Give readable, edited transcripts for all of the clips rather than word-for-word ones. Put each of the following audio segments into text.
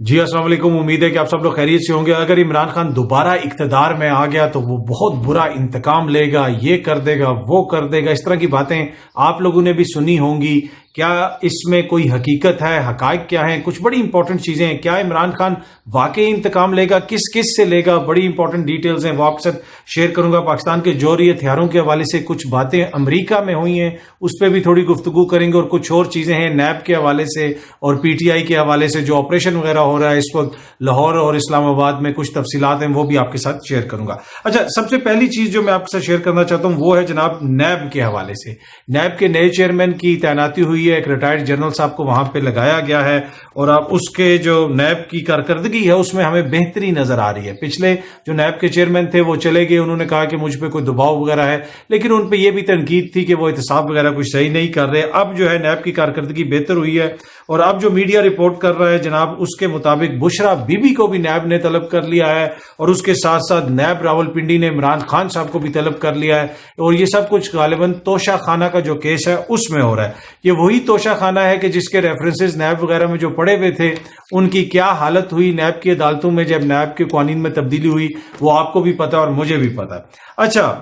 جی السلام علیکم. امید ہے کہ آپ سب لوگ خیریت سے ہوں گے. اگر عمران خان دوبارہ اقتدار میں آ گیا تو وہ بہت برا انتقام لے گا, یہ کر دے گا, وہ کر دے گا, اس طرح کی باتیں آپ لوگوں نے بھی سنی ہوں گی. کیا اس میں کوئی حقیقت ہے؟ حقائق کیا ہیں؟ کچھ بڑی امپورٹنٹ چیزیں ہیں. کیا عمران خان واقعی انتقام لے گا؟ کس سے لے گا؟ بڑی امپورٹنٹ ڈیٹیلز ہیں, وہ آپ کے ساتھ شیئر کروں گا. پاکستان کے جوہری ہتھیاروں کے حوالے سے کچھ باتیں امریکہ میں ہوئی ہیں, اس پہ بھی تھوڑی گفتگو کریں گے. اور کچھ اور چیزیں ہیں نیب کے حوالے سے اور پی ٹی آئی کے حوالے سے, جو آپریشن وغیرہ ہو رہا ہے اس وقت لاہور اور اسلام آباد میں, کچھ تفصیلات ہیں وہ بھی آپ کے ساتھ شیئر کروں گا. اچھا, سب سے پہلی چیز جو میں آپ کے ساتھ شیئر کرنا چاہتا ہوں وہ ہے جناب نیب کے حوالے سے. نیب کے نئے چیئرمین کی تعیناتی ہوئی ہے, ایک ریٹائرڈ جنرل صاحب کو وہاں پہ لگایا گیا ہے. اور اب اس کے جو نیب کی کارکردگی ہے اس میں ہمیں بہتری نظر آ رہی ہے. پچھلے جو نیب کے چیئرمین تھے وہ چلے گئے, انہوں نے کہا کہ مجھ پہ کوئی دباؤ وغیرہ ہے, لیکن ان پہ یہ بھی تنقید تھی کہ وہ احتساب وغیرہ کچھ صحیح نہیں کر رہے. اب جو ہے نیب کی کارکردگی بہتر ہوئی ہے. اور اب جو میڈیا رپورٹ کر رہا ہے جناب, اس کے مطابق بشرا بی بی کو بھی نیب نے طلب کر لیا ہے, اور اس کے ساتھ ساتھ نیب راولپنڈی نے عمران خان صاحب کو بھی طلب کر لیا ہے. اور یہ سب کچھ غالباً توشہ خانہ کا جو کیس ہے اس میں ہو رہا ہے. یہ وہی توشہ خانہ ہے کہ جس کے ریفرنسز نیب وغیرہ میں جو پڑے ہوئے تھے, ان کی کیا حالت ہوئی نیب کی عدالتوں میں جب نیب کے قوانین میں تبدیلی ہوئی, وہ آپ کو بھی پتا اور مجھے بھی پتا. اچھا,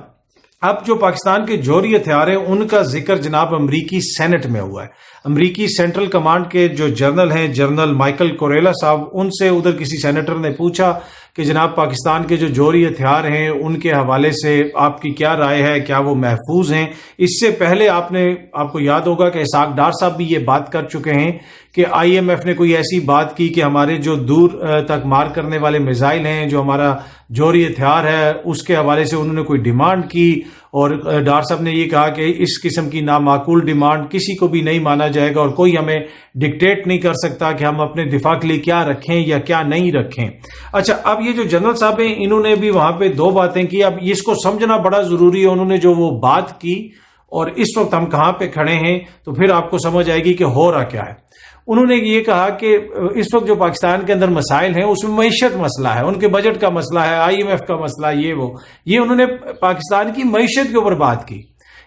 اب جو پاکستان کے جوہری ہتھیار ہیں ان کا ذکر جناب امریکی سینٹ میں ہوا ہے. امریکی سینٹرل کمانڈ کے جو جنرل ہیں, جنرل مائیکل کوریلا صاحب, ان سے ادھر کسی سینیٹر نے پوچھا کہ جناب پاکستان کے جو جوہری ہتھیار ہیں ان کے حوالے سے آپ کی کیا رائے ہے, کیا وہ محفوظ ہیں؟ اس سے پہلے آپ کو یاد ہوگا کہ اسحاق ڈار صاحب بھی یہ بات کر چکے ہیں کہ آئی ایم ایف نے کوئی ایسی بات کی کہ ہمارے جو دور تک مار کرنے والے میزائل ہیں, جو ہمارا جوہری ہتھیار ہے, اس کے حوالے سے انہوں نے کوئی ڈیمانڈ کی. اور ڈار صاحب نے یہ کہا کہ اس قسم کی نامعقول ڈیمانڈ کسی کو بھی نہیں مانا جائے گا, اور کوئی ہمیں ڈکٹیٹ نہیں کر سکتا کہ ہم اپنے دفاع کے لیے کیا رکھیں یا کیا نہیں رکھیں. اچھا, اب یہ جو جنرل صاحب ہیں انہوں نے بھی وہاں پہ دو باتیں کی. اب اس کو سمجھنا بڑا ضروری ہے. انہوں نے جو وہ بات کی اور اس وقت ہم کہاں پہ کھڑے ہیں, تو پھر آپ کو سمجھ آئے گی کہ ہو رہا کیا ہے. انہوں نے یہ کہا کہ اس وقت جو پاکستان کے اندر مسائل ہیں اس میں معیشت مسئلہ ہے, ان کے بجٹ کا مسئلہ ہے, آئی ایم ایف کا مسئلہ, یہ انہوں نے پاکستان کی معیشت کے اوپر بات کی.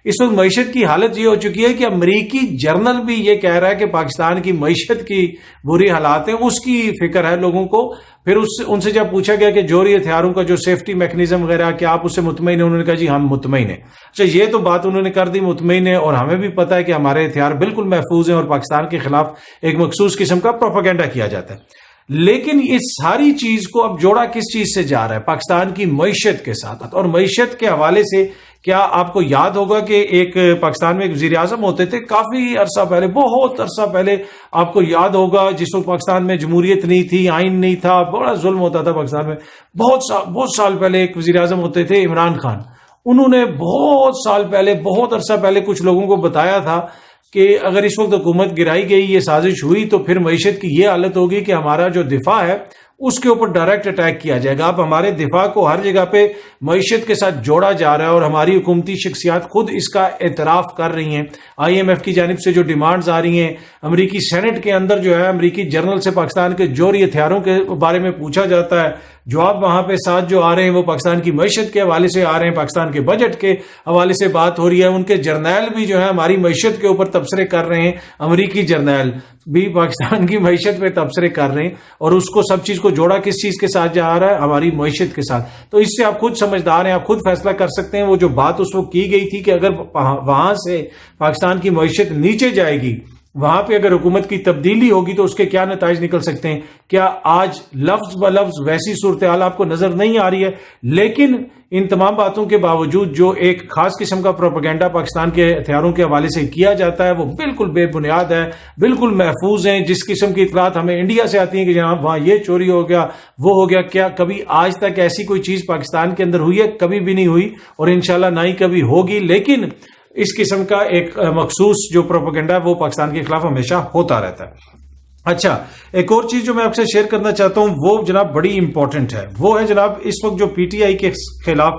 اس وقت معیشت کی حالت یہ ہو چکی ہے کہ امریکی جرنل بھی یہ کہہ رہا ہے کہ پاکستان کی معیشت کی بری حالات ہیں, اس کی فکر ہے لوگوں کو. پھر ان سے جب پوچھا گیا کہ جوہری ہتھیاروں کا جو سیفٹی میکنزم وغیرہ, کیا آپ اس سے مطمئن ہیں؟ انہوں نے کہا جی ہم مطمئن ہیں. اچھا, یہ تو بات انہوں نے کر دی مطمئن ہے, اور ہمیں بھی پتا ہے کہ ہمارے ہتھیار بالکل محفوظ ہیں اور پاکستان کے خلاف ایک مخصوص قسم کا پروپیگنڈا کیا جاتا ہے. لیکن اس ساری چیز کو اب جوڑا کس چیز سے جا رہا ہے؟ پاکستان کی معیشت کے ساتھ. اور معیشت کے حوالے سے کیا آپ کو یاد ہوگا کہ ایک پاکستان میں ایک وزیر اعظم ہوتے تھے کافی عرصہ پہلے, بہت عرصہ پہلے, آپ کو یاد ہوگا جس وقت پاکستان میں جمہوریت نہیں تھی, آئین نہیں تھا, بڑا ظلم ہوتا تھا پاکستان میں. بہت سال پہلے ایک وزیر اعظم ہوتے تھے عمران خان. انہوں نے بہت سال پہلے, بہت عرصہ پہلے کچھ لوگوں کو بتایا تھا کہ اگر اس وقت حکومت گرائی گئی, یہ سازش ہوئی, تو پھر معیشت کی یہ حالت ہوگی کہ ہمارا جو دفاع ہے اس کے اوپر ڈائریکٹ اٹیک کیا جائے گا. اب ہمارے دفاع کو ہر جگہ پہ معیشت کے ساتھ جوڑا جا رہا ہے, اور ہماری حکومتی شخصیات خود اس کا اعتراف کر رہی ہیں. آئی ایم ایف کی جانب سے جو ڈیمانڈز آ رہی ہیں, امریکی سینٹ کے اندر جو ہے امریکی جرنل سے پاکستان کے جوہری ہتھیاروں کے بارے میں پوچھا جاتا ہے, جواب وہاں پہ ساتھ جو آ رہے ہیں وہ پاکستان کی معیشت کے حوالے سے آ رہے ہیں, پاکستان کے بجٹ کے حوالے سے بات ہو رہی ہے. ان کے جرنیل بھی جو ہے ہماری معیشت کے اوپر تبصرے کر رہے ہیں, امریکی جرنیل بھی پاکستان کی معیشت پہ تبصرے کر رہے ہیں. اور اس کو سب چیز کو جوڑا کس چیز کے ساتھ جا رہا ہے؟ ہماری معیشت کے ساتھ. تو اس سے آپ خود سمجھدار ہیں, آپ خود فیصلہ کر سکتے ہیں. وہ جو بات اس وقت کی گئی تھی کہ اگر وہاں سے پاکستان کی معیشت نیچے جائے گی, وہاں پہ اگر حکومت کی تبدیلی ہوگی تو اس کے کیا نتائج نکل سکتے ہیں. کیا آج لفظ بلفظ ویسی صورتحال آپ کو نظر نہیں آ رہی ہے؟ لیکن ان تمام باتوں کے باوجود جو ایک خاص قسم کا پروپیگنڈا پاکستان کے ہتھیاروں کے حوالے سے کیا جاتا ہے وہ بالکل بے بنیاد ہے, بالکل محفوظ ہیں. جس قسم کی اطلاعات ہمیں انڈیا سے آتی ہیں کہ جناب وہاں یہ چوری ہو گیا, وہ ہو گیا, کیا کبھی آج تک ایسی کوئی چیز پاکستان کے اندر ہوئی ہے؟ کبھی بھی نہیں ہوئی, اور انشاءاللہ نہ ہی کبھی ہوگی. لیکن اس قسم کا ایک مخصوص جو پروپیگنڈا وہ پاکستان کے خلاف ہمیشہ ہوتا رہتا ہے. اچھا, ایک اور چیز جو میں آپ سے شیئر کرنا چاہتا ہوں وہ جناب بڑی امپورٹنٹ ہے, وہ ہے جناب اس وقت جو پی ٹی آئی کے خلاف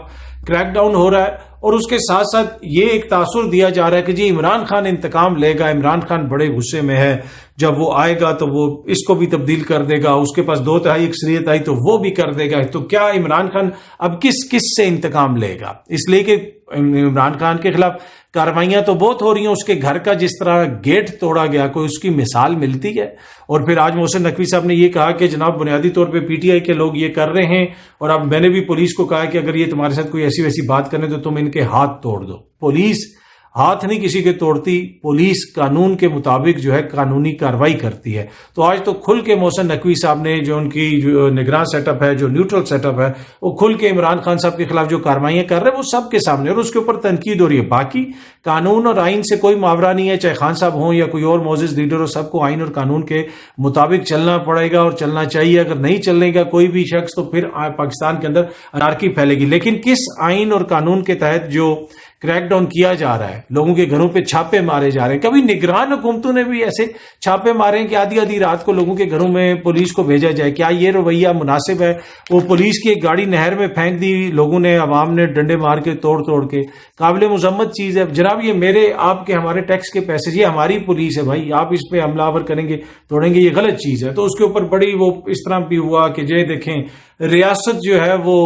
کریک ڈاؤن ہو رہا ہے, اور اس کے ساتھ ساتھ یہ ایک تاثر دیا جا رہا ہے کہ جی عمران خان انتقام لے گا, عمران خان بڑے غصے میں ہے. جب وہ آئے گا تو وہ اس کو بھی تبدیل کر دے گا, اس کے پاس 2/3 اکثریت آئی تو وہ بھی کر دے گا. تو کیا عمران خان اب کس سے انتقام لے گا؟ اس لیے کہ عمران خان کے خلاف کارروائیاں تو بہت ہو رہی ہیں, اس کے گھر کا جس طرح گیٹ توڑا گیا, کوئی اس کی مثال ملتی ہے؟ اور پھر آج محسن نقوی صاحب نے یہ کہا کہ جناب بنیادی طور پہ پی ٹی آئی کے لوگ یہ کر رہے ہیں, اور اب میں نے بھی پولیس کو کہا کہ اگر یہ تمہارے ساتھ کوئی ایسی ویسی بات کرنے تو تم ان کے ہاتھ توڑ دو. پولیس ہاتھ نہیں کسی کے توڑتی, پولیس قانون کے مطابق جو ہے قانونی کارروائی کرتی ہے. تو آج تو کھل کے محسن نقوی صاحب نے جو ان کی جو نگراں سیٹ اپ ہے, جو نیوٹرل سیٹ اپ ہے, وہ کھل کے عمران خان صاحب کے خلاف جو کارروائیاں کر رہے ہیں وہ سب کے سامنے, اور اس کے اوپر تنقید ہو رہی ہے. باقی قانون اور آئین سے کوئی ماورا نہیں ہے, چاہے خان صاحب ہوں یا کوئی اور معزز لیڈر ہو, سب کو آئین اور قانون کے مطابق چلنا پڑے گا اور چلنا چاہیے. اگر نہیں چلنے گا کوئی بھی شخص تو پھر پاکستان کے اندر انارکی پھیلے گی. لیکن کس آئین اور قانون کے تحت جو کریک ڈاؤن کیا جا رہا ہے, لوگوں کے گھروں پہ چھاپے مارے جا رہے ہیں؟ کبھی نگران حکومتوں نے بھی ایسے چھاپے مارے ہیں کہ آدھی رات کو لوگوں کے گھروں میں پولیس کو بھیجا جائے؟ کیا یہ رویہ مناسب ہے؟ وہ پولیس کی ایک گاڑی نہر میں پھینک دی لوگوں نے, عوام نے ڈنڈے مار کے توڑ کے, قابل مذمت چیز ہے. جناب یہ میرے آپ کے ہمارے ٹیکس کے پیسے, یہ ہماری پولیس ہے بھائی, آپ اس پہ حملہ آور کریں گے توڑیں گے, یہ غلط چیز ہے. تو اس کے اوپر بڑی وہ اس طرح بھی ہوا کہ یہ دیکھیں ریاست جو ہے وہ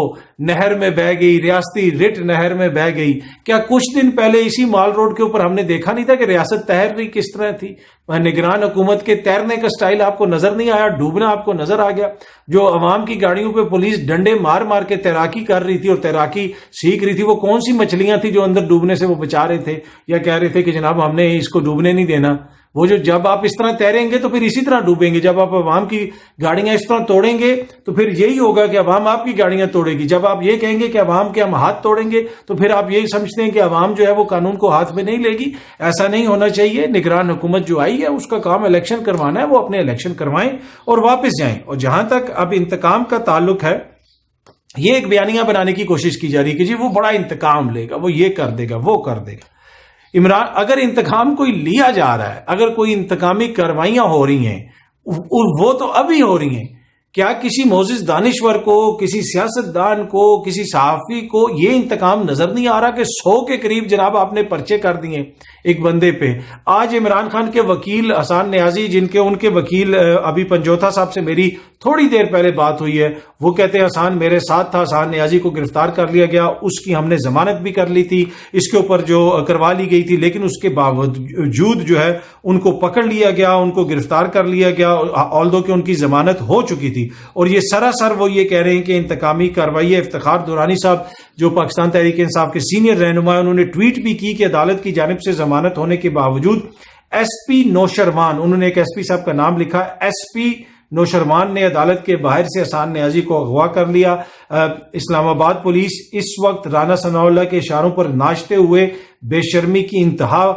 نہر میں بہ گئی, ریاستی رٹ نہر میں بہ گئی. کیا کچھ دن پہلے اسی مال روڈ کے اوپر ہم نے دیکھا نہیں تھا کہ ریاست تیر رہی کس طرح تھی؟ نگران حکومت کے تیرنے کا سٹائل آپ کو نظر نہیں آیا؟ ڈوبنا آپ کو نظر آ گیا؟ جو عوام کی گاڑیوں پہ پولیس ڈنڈے مار کے تیراکی کر رہی تھی اور تیراکی سیکھ رہی تھی, وہ کون سی مچھلیاں تھی جو اندر ڈوبنے سے وہ بچا رہے تھے یا کہہ رہے تھے کہ جناب ہم نے اس کو ڈوبنے نہیں دینا؟ وہ جو جب آپ اس طرح تیریں گے تو پھر اسی طرح ڈوبیں گے. جب آپ عوام کی گاڑیاں اس طرح توڑیں گے تو پھر یہی ہوگا کہ عوام آپ کی گاڑیاں توڑے گی. جب آپ یہ کہیں گے کہ عوام کے ہم ہاتھ توڑیں گے تو پھر آپ یہی سمجھتے ہیں کہ عوام جو ہے وہ قانون کو ہاتھ میں نہیں لے گی. ایسا نہیں ہونا چاہیے. نگران حکومت جو آئی ہے اس کا کام الیکشن کروانا ہے, وہ اپنے الیکشن کروائیں اور واپس جائیں. اور جہاں تک اب انتقام کا تعلق ہے, یہ ایک بیانیہ بنانے کی کوشش کی جا رہی ہے کہ جی وہ بڑا انتقام لے گا, وہ یہ کر دے گا, وہ کر دے گا. عمران, اگر انتقام کوئی لیا جا رہا ہے, اگر کوئی انتقامی کارروائیاں ہو رہی ہیں, وہ تو ابھی ہو رہی ہیں. کیا کسی معزز دانشور کو, کسی سیاستدان کو, کسی صحافی کو یہ انتقام نظر نہیں آ رہا کہ 100 کے قریب جناب آپ نے پرچے کر دیے ایک بندے پہ؟ آج عمران خان کے وکیل حسان نیازی, ان کے وکیل ابھی پنجوتھا صاحب سے میری تھوڑی دیر پہلے بات ہوئی ہے, وہ کہتے ہیں حسان میرے ساتھ تھا, حسان نیازی کو گرفتار کر لیا گیا, اس کی ہم نے ضمانت بھی کر لی تھی, اس کے اوپر جو کروا لی گئی تھی, لیکن اس کے باوجود جو ہے ان کو پکڑ لیا گیا, ان کو گرفتار کر لیا گیا, آلدو کہ ان کی ضمانت ہو چکی تھی. اور یہ سراسر وہ یہ کہہ رہے ہیں کہ انتقامی کارروائی. افتخار دورانی صاحب جو پاکستان تحریک انصاف کے سینئر رہنما ہیں, انہوں نے ٹویٹ بھی کی کہ عدالت کی جانب سے ضمانت ہونے کے باوجود ایس پی نوشروان, انہوں نے ایک ایس پی صاحب کا نام لکھا, ایس پی نوشروان نے عدالت کے باہر سے حسان نیازی کو اغوا کر لیا. اسلام آباد پولیس اس وقت رانا ثناء اللہ کے اشاروں پر ناچتے ہوئے بے شرمی کی انتہا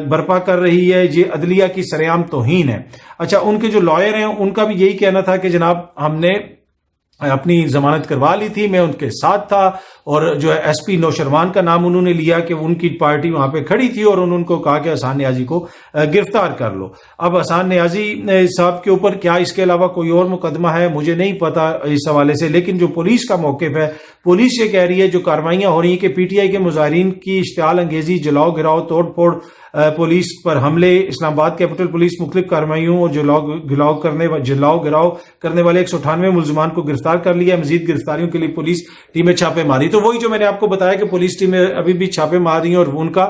برپا کر رہی ہے. یہ عدلیہ کی سرعام توہین ہے. اچھا, ان کے جو لائر ہیں ان کا بھی یہی کہنا تھا کہ جناب ہم نے اپنی ضمانت کروا لی تھی, میں ان کے ساتھ تھا, اور جو ہے ایس پی نوشروان کا نام انہوں نے لیا کہ ان کی پارٹی وہاں پہ کھڑی تھی اور انہوں کو کہا کہ حسان نیازی کو گرفتار کر لو. اب حسان نیازی صاحب کے اوپر کیا اس کے علاوہ کوئی اور مقدمہ ہے مجھے نہیں پتا اس حوالے سے, لیکن جو پولیس کا موقف ہے, پولیس یہ کہہ رہی ہے جو کارروائیاں ہو رہی ہیں کہ پی ٹی آئی کے مظاہرین کی اشتعال انگیزی, جلاؤ گراؤ, توڑ پھوڑ, پولیس پر حملے, اسلام آباد کیپٹل پولیس مختلف کارروائیوں اور جلاؤ گراؤ کرنے والے 198 ملزمان کو گرفتار کر لیا. مزید گرفتاریوں کے لیے پولیس ٹیمیں چھاپے ماری. تو وہی جو میں نے آپ کو بتایا کہ پولیس ٹیمیں ابھی بھی چھاپے مار رہی ہیں, اور ان کا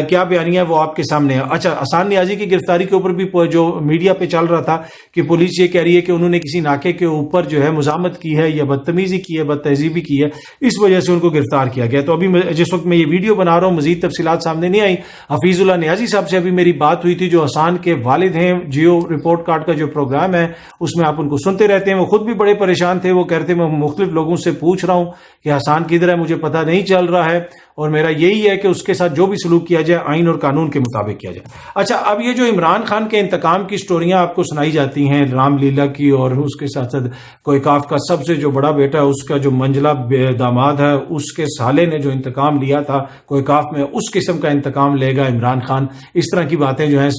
کیا بیانیہ ہے وہ آپ کے سامنے ہے. اچھا, حسان نیازی کی گرفتاری کے اوپر بھی جو میڈیا پہ چل رہا تھا کہ پولیس یہ کہہ رہی ہے کہ انہوں نے کسی ناکے کے اوپر جو ہے مزاحمت کی ہے یا بدتمیزی کی ہے, بد تہذیبی کی ہے, اس وجہ سے ان کو گرفتار کیا گیا. تو ابھی جس وقت میں یہ ویڈیو بنا رہا ہوں مزید تفصیلات سامنے نہیں آئی. حفیظ اللہ نیازی صاحب سے ابھی میری بات ہوئی تھی جو حسان کے والد ہیں. جیو رپورٹ کارڈ کا جو پروگرام ہے اس میں آپ ان کو سنتے رہتے ہیں. وہ خود بھی بڑے پریشان تھے. وہ کہتے ہیں میں مختلف لوگوں سے پوچھ رہا ہوں کہ حسان کدھر ہے, مجھے پتہ نہیں چل رہا ہے, اور میرا یہی ہے کہ اس کے ساتھ جو بھی سلوک کیا جائے آئین اور قانون کے مطابق کیا جائے. اچھا, اب یہ جو عمران خان کے انتقام کی سٹوریاں آپ کو سنائی جاتی ہیں, رام لیلا کی, اور اس کے ساتھ ساتھ کوئکاف کا سب سے جو بڑا بیٹا ہے اس کا جو منجلا داماد ہے, اس کے سالے نے جو انتقام لیا تھا کوئکاف میں, اس قسم کا انتقام لے گا عمران خان. اس طرح کی باتیں جو ہیں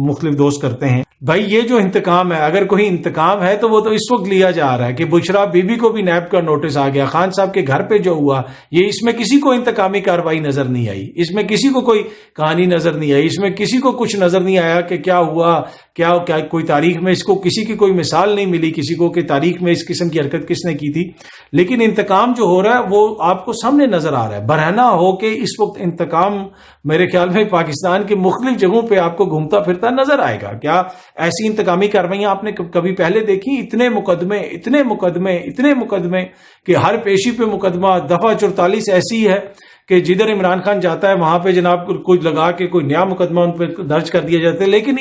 مختلف دوست کرتے ہیں. بھائی یہ جو انتقام ہے, اگر کوئی انتقام ہے تو وہ تو اس وقت لیا جا رہا ہے کہ بشرا بی بی کو بھی نیب کا نوٹس آ گیا, خان صاحب کے گھر پہ جو ہوا, یہ اس میں کسی کو انتقامی کارروائی نظر نہیں آئی, اس میں کسی کو کوئی کہانی نظر نہیں آئی, اس میں کسی کو کچھ نظر نہیں آیا کہ کیا ہوا کیا کوئی تاریخ میں اس کو کسی کی کوئی مثال نہیں ملی کسی کو کہ تاریخ میں اس قسم کی حرکت کس نے کی تھی. لیکن انتقام جو ہو رہا ہے وہ آپ کو سامنے نظر آ رہا ہے. برہنہ ہو کے اس وقت انتقام میرے خیال میں پاکستان کی مختلف جگہوں پہ آپ کو گھومتا پھرتا نظر آئے گا. کیا ایسی انتقامی کارروائیاں آپ نے کبھی پہلے دیکھی؟ اتنے مقدمے کہ ہر پیشی پہ مقدمہ. دفعہ 44 ایسی ہے کہ جدھر عمران خان جاتا ہے وہاں پہ جناب کچھ لگا کے کوئی نیا مقدمہ ان پہ درج کر دیا جاتا ہے. لیکن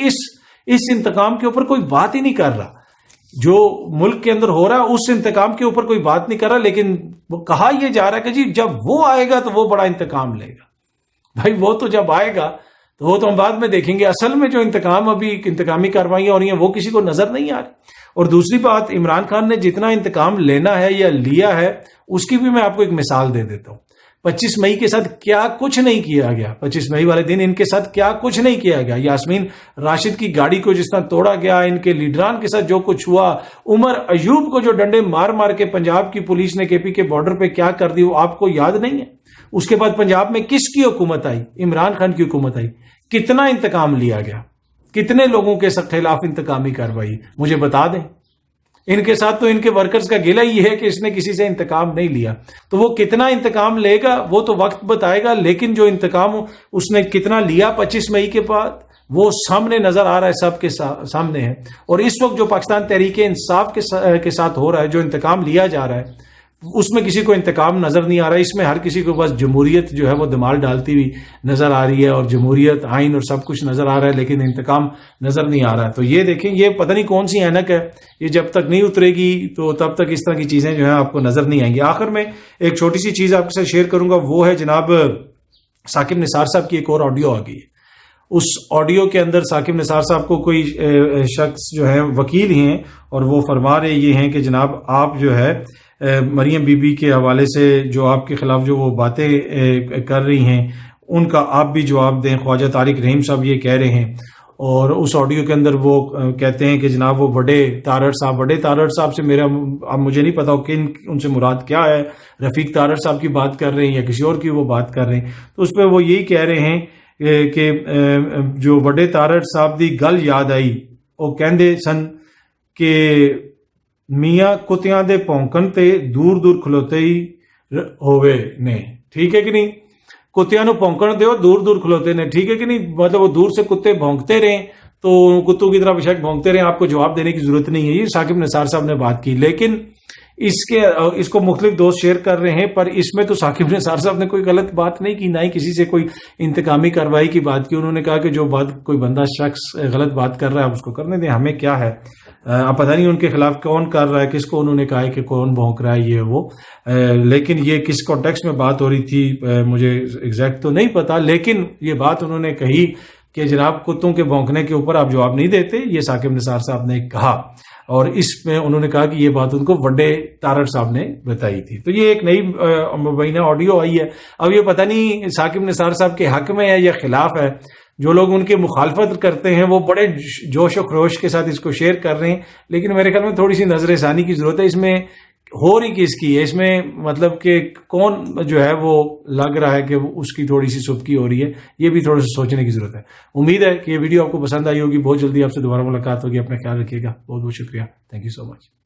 اس انتقام کے اوپر کوئی بات ہی نہیں کر رہا. جو ملک کے اندر ہو رہا ہے اس انتقام کے اوپر کوئی بات نہیں کر رہا. لیکن کہا یہ جا رہا ہے کہ جی جب وہ آئے گا تو وہ بڑا انتقام لے گا. بھائی وہ تو جب آئے گا تو وہ تو ہم بعد میں دیکھیں گے. اصل میں جو ابھی انتقامی کارروائیاں ہو رہی ہیں وہ کسی کو نظر نہیں آ رہی. اور دوسری بات، عمران خان نے جتنا انتقام لینا ہے یا لیا ہے اس کی بھی میں آپ کو ایک مثال دے دیتا ہوں. 25 مئی کے ساتھ کیا کچھ نہیں کیا گیا. 25 مئی والے دن ان کے ساتھ کیا کچھ نہیں کیا گیا. یاسمین راشد کی گاڑی کو جس طرح توڑا گیا، ان کے لیڈران کے ساتھ جو کچھ ہوا، عمر ایوب کو جو ڈنڈے مار کے پنجاب کی پولیس نے KP کے بارڈر پہ کیا کر دی وہ آپ کو یاد نہیں ہے. اس کے بعد پنجاب میں کس کی حکومت آئی؟ عمران خان کی حکومت آئی. کتنا انتقام لیا گیا؟ کتنے لوگوں کے خلاف انتقامی کارروائی؟ مجھے بتا دیں. ان کے ساتھ تو ان کے ورکرز کا گلہ یہ ہے کہ اس نے کسی سے انتقام نہیں لیا. تو وہ کتنا انتقام لے گا وہ تو وقت بتائے گا. لیکن جو انتقام اس نے کتنا لیا 25 مئی کے بعد وہ سامنے نظر آ رہا ہے، سب کے سامنے ہے. اور اس وقت جو پاکستان تحریک انصاف کے ساتھ ہو رہا ہے، جو انتقام لیا جا رہا ہے، اس میں کسی کو انتقام نظر نہیں آ رہا ہے. اس میں ہر کسی کو بس جمہوریت جو ہے وہ دمال ڈالتی ہوئی نظر آ رہی ہے اور جمہوریت، آئین اور سب کچھ نظر آ رہا ہے، لیکن انتقام نظر نہیں آ رہا ہے. تو یہ دیکھیں، یہ پتہ نہیں کون سی اینک ہے، یہ جب تک نہیں اترے گی تو تب تک اس طرح کی چیزیں جو ہیں آپ کو نظر نہیں آئیں گی. آخر میں ایک چھوٹی سی چیز آپ کے ساتھ شیئر کروں گا، وہ ہے جناب ثاقب نثار صاحب کی ایک اور آڈیو آ گئی ہے. اس آڈیو کے اندر ثاقب نثار صاحب کو کوئی شخص جو ہے وکیل ہی ہیں اور وہ فرما رہے یہ ہیں کہ جناب آپ جو ہے مریم بی بی کے حوالے سے جو آپ کے خلاف جو وہ باتیں کر رہی ہیں ان کا آپ بھی جواب دیں. خواجہ طارق رحیم صاحب یہ کہہ رہے ہیں. اور اس آڈیو کے اندر وہ کہتے ہیں کہ جناب وہ بڑے تارڑ صاحب سے میرا اب مجھے نہیں پتا کہ ان سے مراد کیا ہے، رفیق تارڑ صاحب کی بات کر رہے ہیں یا کسی اور کی وہ بات کر رہے ہیں. تو اس پہ وہ یہی کہہ رہے ہیں کہ جو بڑے تارڑ صاحب دی گل یاد آئی، وہ کہندے سن کہ میاں کتیاں دے پونکن تے دور دور کھلوتے ہی ہوئے نے. ٹھیک ہے کہ نہیں؟ کتیاں نو پونکن دیو دور دور کھلوتے نے. ٹھیک ہے کہ نہیں؟ مطلب وہ دور سے کتے بھونکتے رہیں تو کتوں کی طرح بے شک بھونکتے رہیں، آپ کو جواب دینے کی ضرورت نہیں ہے. یہ ثاقب نثار صاحب نے بات کی. لیکن اس کو مختلف دوست شیئر کر رہے ہیں، پر اس میں تو ثاقب نثار صاحب نے کوئی غلط بات نہیں کی، نہ ہی کسی سے کوئی انتقامی کارروائی کی بات کی. انہوں نے کہا کہ جو بات کوئی بندہ شخص غلط بات کر رہا ہے آپ اس کو کرنے دیں، ہمیں کیا ہے. اب پتہ نہیں ان کے خلاف کون کر رہا ہے، کس کو انہوں نے کہا ہے کہ کون بھونک رہا ہے یہ وہ. لیکن یہ کس کانٹیکسٹ میں بات ہو رہی تھی مجھے ایگزیکٹ تو نہیں پتا. لیکن یہ بات انہوں نے کہی کہ جناب کتوں کے بھونکنے کے اوپر آپ جواب نہیں دیتے، یہ ثاقب نثار صاحب نے کہا. اور اس میں انہوں نے کہا کہ یہ بات ان کو وڈے تارڑ صاحب نے بتائی تھی. تو یہ ایک نئی مبینہ آڈیو آئی ہے. اب یہ پتہ نہیں ثاقب نثار صاحب کے حق میں ہے یا خلاف ہے. جو لوگ ان کی مخالفت کرتے ہیں وہ بڑے جوش و خروش کے ساتھ اس کو شیئر کر رہے ہیں. لیکن میرے خیال میں تھوڑی سی نظر ثانی کی ضرورت ہے. اس میں ہو رہی کس کی ہے، اس میں مطلب کہ کون جو ہے وہ لگ رہا ہے کہ اس کی تھوڑی سی سبکی ہو رہی ہے، یہ بھی تھوڑا سا سوچنے کی ضرورت ہے. امید ہے کہ یہ ویڈیو آپ کو پسند آئی ہوگی. بہت جلدی آپ سے دوبارہ ملاقات ہوگی. اپنا خیال رکھیے گا. بہت بہت شکریہ. Thank you so much.